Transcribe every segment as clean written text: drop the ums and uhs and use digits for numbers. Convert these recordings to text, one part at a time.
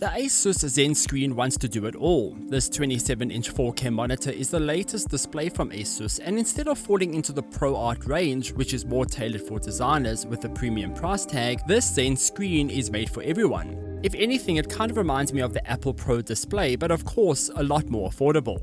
The ASUS ZenScreen wants to do it all. This 27-inch 4K monitor is the latest display from ASUS, and instead of falling into the Pro Art range, which is more tailored for designers with a premium price tag, this ZenScreen is made for everyone. If anything, it kind of reminds me of the Apple Pro display, but of course a lot more affordable.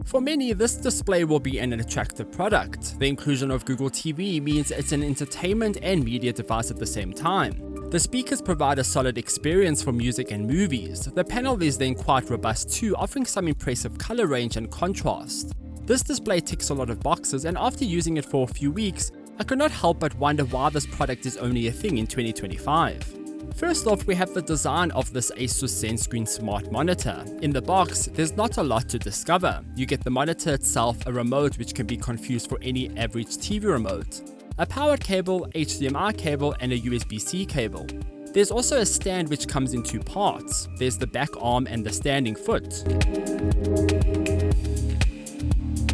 For many, this display will be an attractive product. The inclusion of Google TV means it's an entertainment and media device at the same time. The speakers provide a solid experience for music and movies. The panel is then quite robust too, offering some impressive color range and contrast. This display ticks a lot of boxes, and after using it for a few weeks, I could not help but wonder why this product is only a thing in 2025. First off, we have the design of this ASUS ZenScreen smart monitor. In the box, there's not a lot to discover. You get the monitor itself, a remote which can be confused for any average TV remote, a power cable, HDMI cable, and a USB-C cable. There's also a stand which comes in two parts. There's the back arm and the standing foot.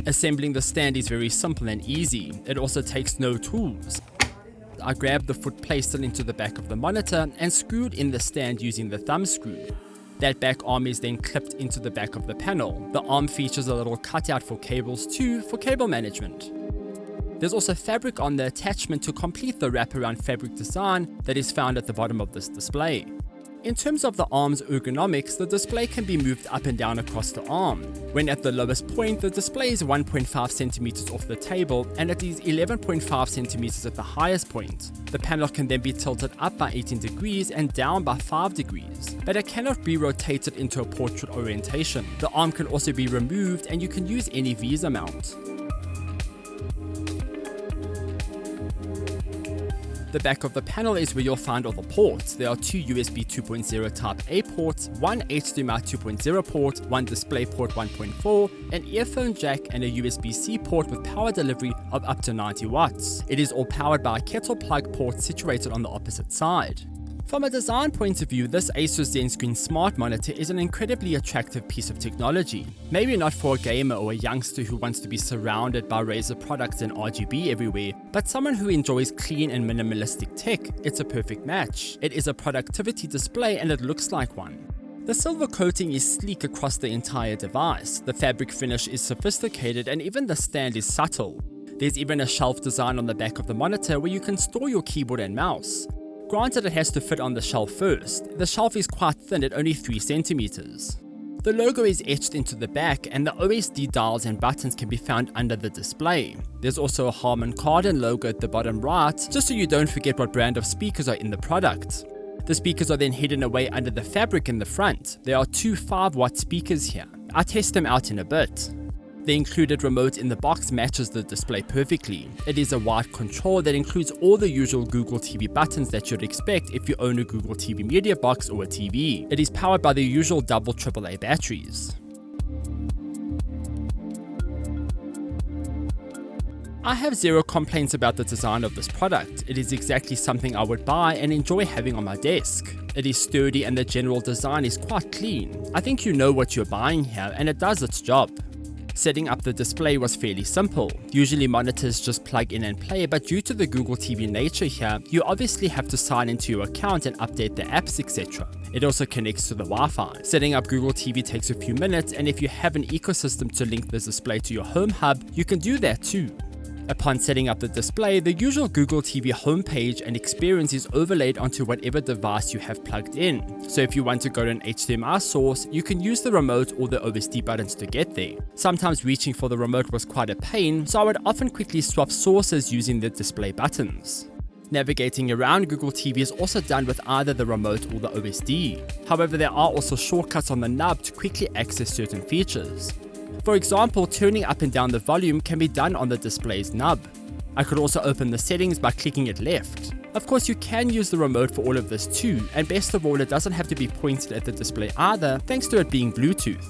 Assembling the stand is very simple and easy. It also takes no tools. I grabbed the foot, placed it into the back of the monitor, and screwed in the stand using the thumb screw. That back arm is then clipped into the back of the panel. The arm features a little cutout for cables too, for cable management. There's also fabric on the attachment to complete the wraparound fabric design that is found at the bottom of this display. In terms of the arm's ergonomics, the display can be moved up and down across the arm. When at the lowest point, the display is 1.5 cm off the table, and it is 11.5 cm at the highest point. The panel can then be tilted up by 18 degrees and down by 5 degrees, but it cannot be rotated into a portrait orientation. The arm can also be removed, and you can use any Visa mount. The back of the panel is where you'll find all the ports. There are two USB 2.0 Type A ports, one HDMI 2.0 port, one DisplayPort 1.4, an earphone jack, and a USB-C port with power delivery of up to 90 watts. It is all powered by a kettle plug port situated on the opposite side. From a design point of view, this ASUS ZenScreen smart monitor is an incredibly attractive piece of technology. Maybe not for a gamer or a youngster who wants to be surrounded by Razer products and RGB everywhere, but someone who enjoys clean and minimalistic tech, it's a perfect match. It is a productivity display and it looks like one. The silver coating is sleek across the entire device. The fabric finish is sophisticated and even the stand is subtle. There's even a shelf design on the back of the monitor where you can store your keyboard and mouse. Granted, it has to fit on the shelf first. The shelf is quite thin at only 3 centimeters. The logo is etched into the back, and the OSD dials and buttons can be found under the display. There's also a Harman Kardon logo at the bottom right, just so you don't forget what brand of speakers are in the product. The speakers are then hidden away under the fabric in the front. There are two 5-watt speakers here. I'll test them out in a bit. The included remote in the box matches the display perfectly. It is a wide control that includes all the usual Google TV buttons that you'd expect if you own a Google TV media box or a TV. It is powered by the usual double AAA batteries. I have zero complaints about the design of this product. It is exactly something I would buy and enjoy having on my desk. It is sturdy and the general design is quite clean. I think you know what you're buying here, and it does its job. Setting up the display was fairly simple. Usually monitors just plug in and play, but due to the Google TV nature here, you obviously have to sign into your account and update the apps, etc. It also connects to the Wi-Fi. Setting up Google TV takes a few minutes, and if you have an ecosystem to link the display to your home hub, you can do that too. Upon setting up the display, the usual Google TV homepage and experience is overlaid onto whatever device you have plugged in. So if you want to go to an HDMI source, you can use the remote or the OSD buttons to get there. Sometimes reaching for the remote was quite a pain, so I would often quickly swap sources using the display buttons. Navigating around Google TV is also done with either the remote or the OSD. However, there are also shortcuts on the nub to quickly access certain features. For example, turning up and down the volume can be done on the display's nub. I could also open the settings by clicking it left. Of course, you can use the remote for all of this too, and best of all, it doesn't have to be pointed at the display either, thanks to it being Bluetooth.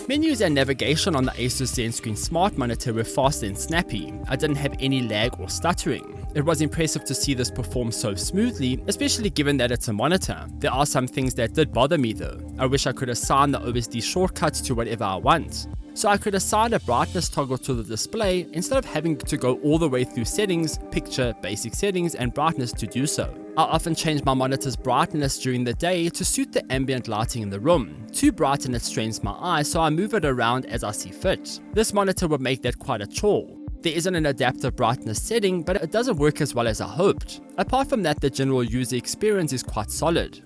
Menus and navigation on the ASUS ZenScreen Smart Monitor were fast and snappy. I didn't have any lag or stuttering. It was impressive to see this perform so smoothly, especially given that it's a monitor. There are some things that did bother me though. I wish I could assign the OSD shortcuts to whatever I want. so I could assign a brightness toggle to the display instead of having to go all the way through settings, picture, basic settings, and brightness to do so. I often change my monitor's brightness during the day to suit the ambient lighting in the room. Too bright and it strains my eyes, so I move it around as I see fit. This monitor would make that quite a chore. There isn't an adaptive brightness setting, but it doesn't work as well as I hoped. Apart from that, the general user experience is quite solid.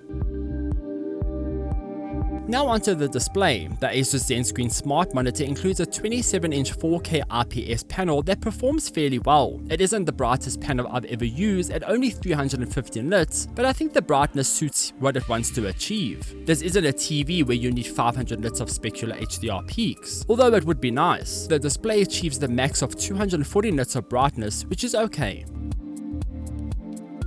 Now onto the display. The ASUS ZenScreen Smart Monitor includes a 27-inch 4K IPS panel that performs fairly well. It isn't the brightest panel I've ever used at only 350 nits, but I think the brightness suits what it wants to achieve. This isn't a TV where you need 500 nits of specular HDR peaks, although it would be nice. The display achieves the max of 240 nits of brightness, which is okay.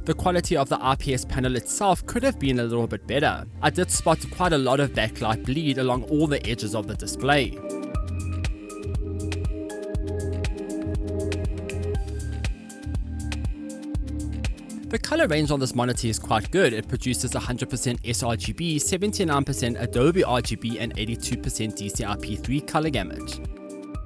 The quality of the IPS panel itself could have been a little bit better. I did spot quite a lot of backlight bleed along all the edges of the display. The color range on this monitor is quite good. It produces 100% sRGB, 79% Adobe RGB, and 82% DCI-P3 color gamut.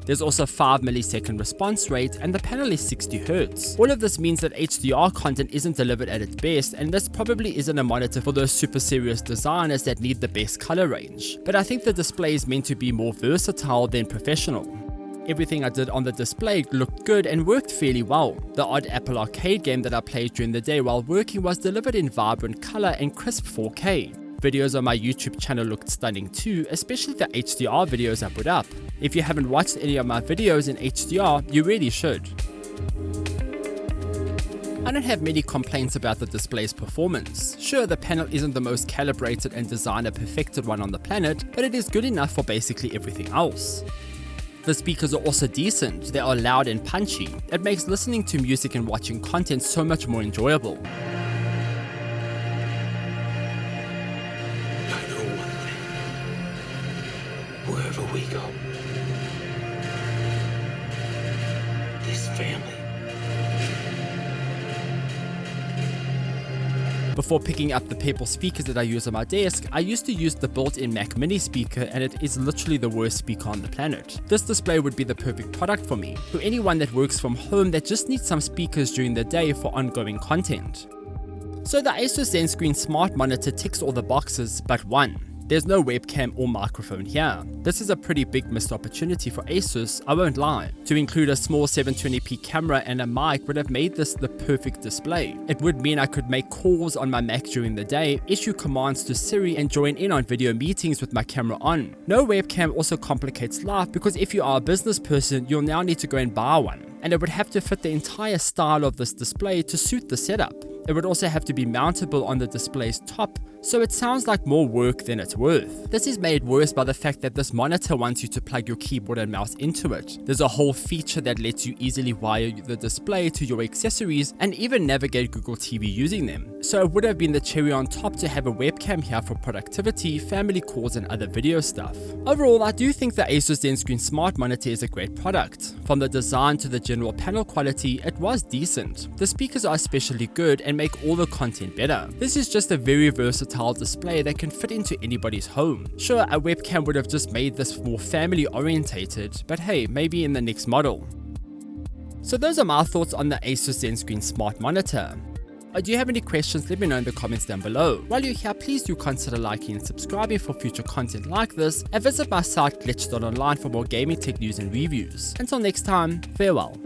There's also 5 millisecond response rate, and the panel is 60 Hz. All of this means that HDR content isn't delivered at its best, and this probably isn't a monitor for those super serious designers that need the best color range. But I think the display is meant to be more versatile than professional. Everything I did on the display looked good and worked fairly well. The odd Apple Arcade game that I played during the day while working was delivered in vibrant color and crisp 4K. Videos on my YouTube channel looked stunning too, especially the HDR videos I put up. If you haven't watched any of my videos in HDR, you really should. I don't have many complaints about the display's performance. Sure, the panel isn't the most calibrated and designer perfected one on the planet, but it is good enough for basically everything else. The speakers are also decent. They are loud and punchy. It makes listening to music and watching content so much more enjoyable. Wherever we go, this family. Before picking up the Purple speakers that I use on my desk, I used to use the built-in Mac Mini speaker, and it is literally the worst speaker on the planet. This display would be the perfect product for me, for anyone that works from home that just needs some speakers during the day for ongoing content. So the ASUS ZenScreen Smart Monitor ticks all the boxes but one. There's no webcam or microphone here. This is a pretty big missed opportunity for ASUS, I won't lie. To include a small 720p camera and a mic would have made this the perfect display. It would mean I could make calls on my Mac during the day, issue commands to Siri, and join in on video meetings with my camera on. No webcam also complicates life, because if you are a business person, you'll now need to go and buy one. And it would have to fit the entire style of this display to suit the setup. It would also have to be mountable on the display's top, so it sounds like more work than it's worth. This is made worse by the fact that this monitor wants you to plug your keyboard and mouse into it. There's a whole feature that lets you easily wire the display to your accessories and even navigate Google TV using them. So it would have been the cherry on top to have a webcam here for productivity, family calls, and other video stuff. Overall, I do think the ASUS ZenScreen Smart Monitor is a great product. From the design to the general panel quality, it was decent. The speakers are especially good and make all the content better. This is just a very versatile display that can fit into anybody's home. Sure, a webcam would have just made this more family orientated, but hey, maybe in the next model. So those are my thoughts on the ASUS ZenScreen Smart Monitor. Do you have any questions? Let me know in the comments down below. While you're here, please do consider liking and subscribing for future content like this, and visit my site glitch.online for more gaming tech news and reviews. Until next time, farewell.